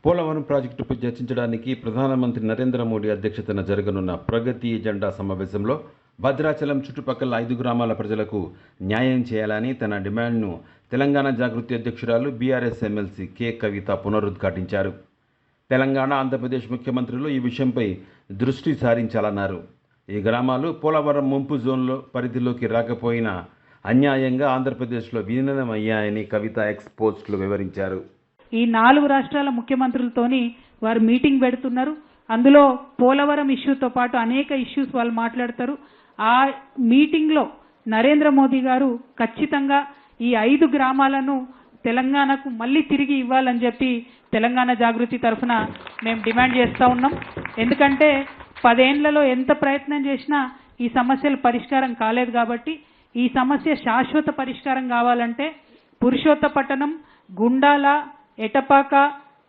పోలవరం ప్రాజెక్టుపై చర్చించడానికి ప్రధానమంత్రి నరేంద్ర మోడీ అధ్యక్షతన జరగనున్న ప్రగతి ఎజెండా సమావేశంలో భద్రాచలం చుట్టుపక్కల 5 గ్రామాల ప్రజలకు న్యాయం చేయాలని తన డిమాండ్ను తెలంగాణ జాగృతి అధ్యక్షురాలు బీఆర్ఎస్ ఎమ్మెల్సీ కె కవిత పునరుద్ఘాటించారు. తెలంగాణ, ఆంధ్రప్రదేశ్ ముఖ్యమంత్రులు ఈ విషయంపై దృష్టి సారించాలన్నారు. ఈ గ్రామాలు పోలవరం ముంపు జోన్లో పరిధిలోకి రాకపోయినా అన్యాయంగా ఆంధ్రప్రదేశ్లో విలీనమయ్యాయని కవిత ఎక్స్ పోస్టులో వివరించారు. ఈ 4 రాష్ట్రాల ముఖ్యమంత్రులతోని వారు మీటింగ్ పెడుతున్నారు. అందులో పోలవరం ఇష్యూతో పాటు అనేక ఇష్యూస్ వాళ్ళు మాట్లాడతారు. ఆ మీటింగ్లో నరేంద్ర మోదీ గారు ఖచ్చితంగా ఈ 5 గ్రామాలను తెలంగాణకు మళ్ళీ తిరిగి ఇవ్వాలని చెప్పి తెలంగాణ జాగృతి తరఫున మేము డిమాండ్ చేస్తూ ఉన్నాం. ఎందుకంటే 10 ఏళ్లలో ఎంత ప్రయత్నం చేసినా ఈ సమస్యలు పరిష్కారం కాలేదు. కాబట్టి ఈ సమస్య శాశ్వత పరిష్కారం కావాలంటే పురుషోత్తపట్టణం, గుండాల, ఎటపాక,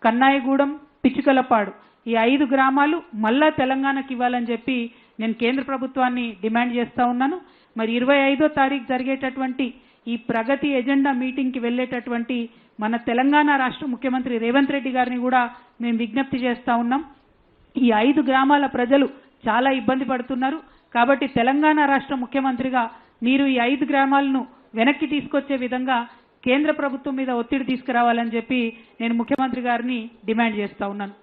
కన్నాయిగూడెం, పిచ్చుకలపాడు ఈ 5 గ్రామాలు మళ్ళా తెలంగాణకి ఇవ్వాలని చెప్పి నేను కేంద్ర ప్రభుత్వాన్ని డిమాండ్ చేస్తూ ఉన్నాను. మరి 25వ తారీఖు జరిగేటటువంటి ఈ ప్రగతి ఎజెండా మీటింగ్కి వెళ్ళేటటువంటి మన తెలంగాణ రాష్ట్ర ముఖ్యమంత్రి రేవంత్ రెడ్డి గారిని కూడా మేము విజ్ఞప్తి చేస్తూ ఉన్నాం. ఈ 5 గ్రామాల ప్రజలు చాలా ఇబ్బంది పడుతున్నారు. కాబట్టి తెలంగాణ రాష్ట్ర ముఖ్యమంత్రిగా మీరు ఈ 5 గ్రామాలను వెనక్కి తీసుకొచ్చే విధంగా కేంద్ర ప్రభుత్వం మీద ఒత్తిడి తీసుకురావాలని చెప్పి నేను ముఖ్యమంత్రి గారిని డిమాండ్ చేస్తూ ఉన్నాను.